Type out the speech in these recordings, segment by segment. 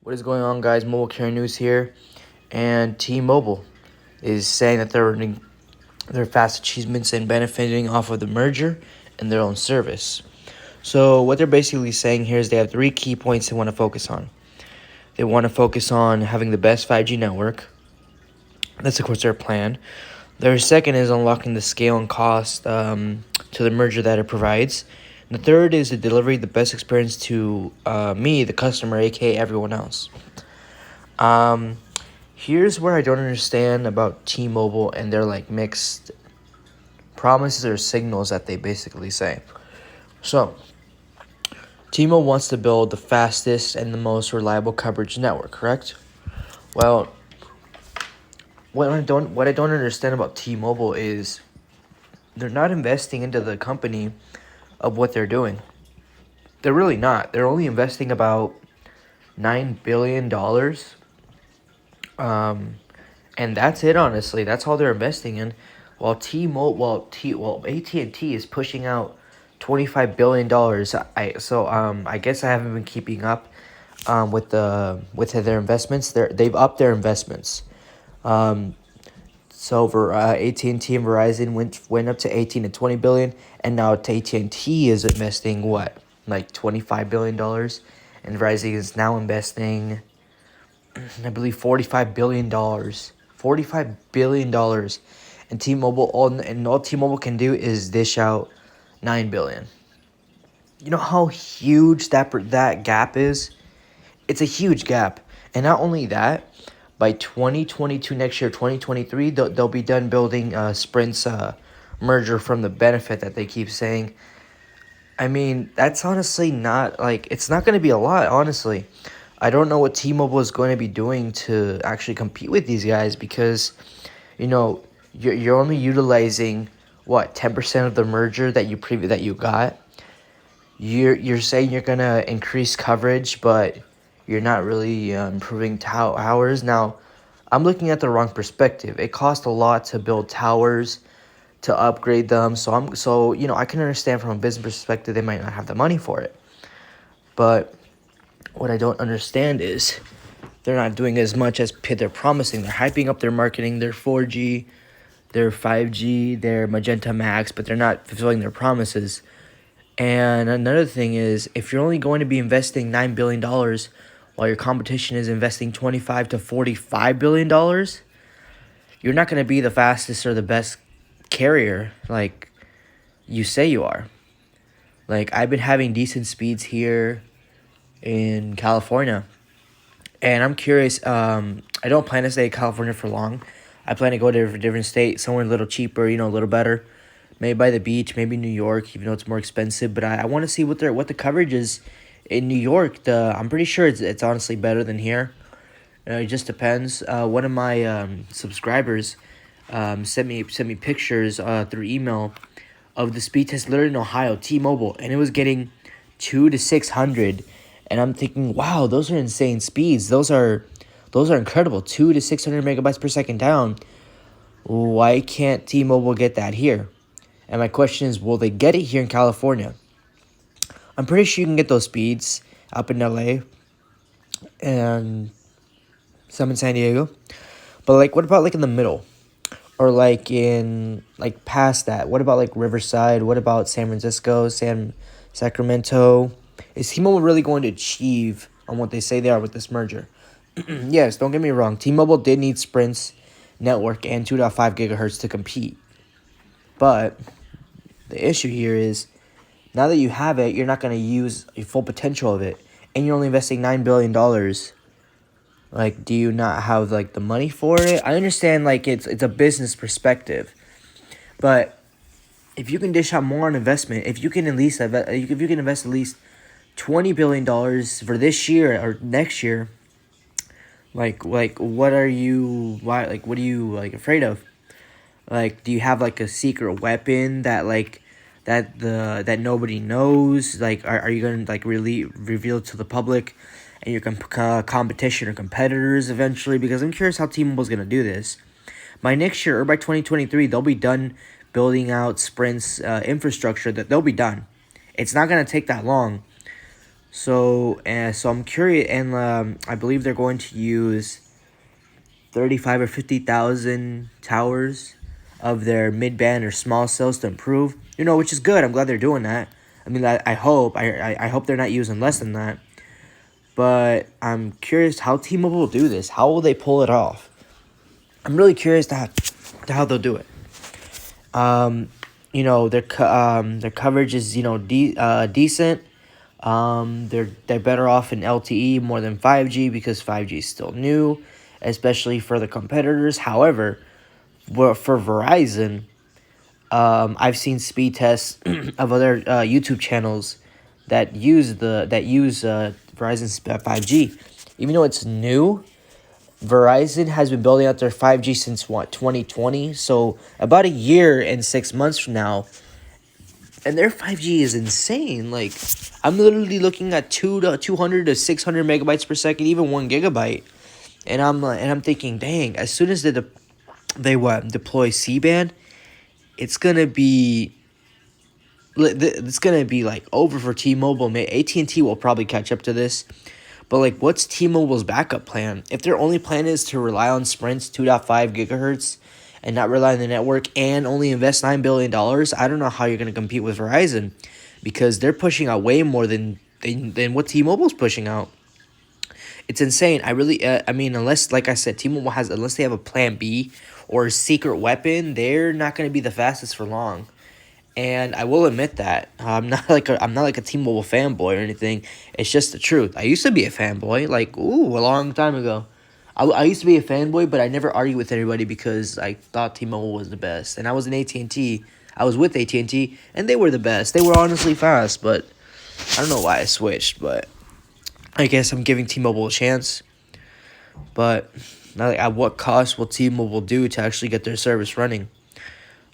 What is going on, guys? Mobile Care News here, and T-Mobile is saying that they're earning their fast achievements and benefiting off of the merger and their own service. So what they're basically saying here is they have 3 key points they want to focus on. They want to focus on having the best 5G network. That's, of course, their plan. Their second is unlocking the scale and cost to the merger that it provides. And the third is to deliver the best experience to me, the customer, aka everyone else. Here's where I don't understand about T-Mobile and their mixed promises or signals that they basically say. So, T-Mobile wants to build the fastest and the most reliable coverage network, correct? Well, what I don't understand about T-Mobile is they're not investing into the company of what they're doing. They're really not. They're only investing about $9 billion. And that's it, honestly. That's all they're investing in. While AT&T is pushing out $25 billion. I guess I haven't been keeping up with their investments. They've upped their investments. So for AT&T and Verizon went up to 18 and 20 billion, and now AT&T is investing like $25 billion, and Verizon is now investing, I believe, $45 billion. $45 billion. And T-Mobile, all T-Mobile can do is dish out $9 billion. You know how huge that gap is? It's a huge gap. And not only that, by 2022, next year, 2023, they'll be done building Sprint's merger from the benefit that they keep saying. I mean, that's honestly not, it's not going to be a lot, honestly. I don't know what T-Mobile is going to be doing to actually compete with these guys because, you're only utilizing, 10% of the merger that you got. You're saying you're going to increase coverage, but you're not really improving towers. Now, I'm looking at the wrong perspective. It costs a lot to build towers, to upgrade them. So I can understand from a business perspective they might not have the money for it. But what I don't understand is they're not doing as much as they're promising. They're hyping up their marketing, their 4G, their 5G, their Magenta Max, but they're not fulfilling their promises. And another thing is, if you're only going to be investing $9 billion while your competition is investing $25 to $45 billion, you're not going to be the fastest or the best carrier like you say you are. I've been having decent speeds here in California, and I'm curious. I don't plan to stay in California for long. I plan to go to a different state, somewhere a little cheaper, a little better. Maybe by the beach, maybe New York, even though it's more expensive. But I want to see what the coverage is in New York. I'm pretty sure it's honestly better than here. It just depends. One of my subscribers sent me pictures through email of the speed test literally in Ohio, T-Mobile, and it was getting 200 to 600. And I'm thinking, wow, those are insane speeds. Those are incredible. 200 to 600 megabytes per second down. Why can't T-Mobile get that here? And my question is, will they get it here in California? I'm pretty sure you can get those speeds up in LA and some in San Diego. But what about in the middle? Or in past that? What about Riverside? What about San Francisco, Sacramento? Is T-Mobile really going to achieve on what they say they are with this merger? Yes, don't get me wrong. T-Mobile did need Sprint's network and 2.5 gigahertz to compete. But the issue here is, now that you have it, you're not going to use the full potential of it. And you're only investing $9 billion. Do you not have, the money for it? I understand, it's a business perspective. But if you can dish out more on investment, if you can invest at least $20 billion for this year or next year, what are you afraid of? Do you have a secret weapon that that nobody knows? Are you gonna really reveal to the public and your competition or competitors eventually? Because I'm curious how T-Mobile's gonna do this. By next year or by 2023, they'll be done building out Sprint's infrastructure. That they'll be done. It's not gonna take that long. So I'm curious, and I believe they're going to use 35 or 50,000 towers of their mid-band or small cells to improve. Which is good. I'm glad they're doing that. I mean, I hope I hope they're not using less than that. But I'm curious how T-Mobile will do this. How will they pull it off? I'm really curious to how they'll do it. Their coverage is decent. They're better off in LTE more than 5G because 5G is still new, especially for the competitors. However, for Verizon, I've seen speed tests of other YouTube channels that use Verizon's 5G. Even though it's new, Verizon has been building out their 5G since 2020, so about a year and 6 months from now, and their 5G is insane. Like, I'm literally looking at 200 to 600 megabytes per second, even 1 gigabyte, and I'm thinking, dang, as soon as they deploy C-band, it's gonna be like over for T-Mobile. AT&T will probably catch up to this. But like, what's T-Mobile's backup plan? If their only plan is to rely on Sprint's 2.5 gigahertz and not rely on the network and only invest $9 billion, I don't know how you're going to compete with Verizon, because they're pushing out way more than what T-Mobile's pushing out. It's insane. I mean, unless, like I said, T-Mobile unless they have a plan B or a secret weapon, they're not going to be the fastest for long. And I will admit that I'm not like a T-Mobile fanboy or anything. It's just the truth. I used to be a fanboy, like a long time ago. I used to be a fanboy, but I never argued with anybody because I thought T-Mobile was the best. And I was in AT&T. I was with AT&T, and they were the best. They were honestly fast, but I don't know why I switched. But I guess I'm giving T-Mobile a chance. But at what cost will T-Mobile do to actually get their service running?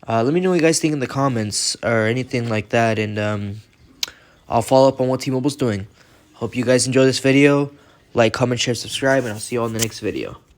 Let me know what you guys think in the comments or anything like that, and I'll follow up on what T-Mobile's doing. Hope you guys enjoy this video. Like, comment, share, subscribe, and I'll see you all in the next video.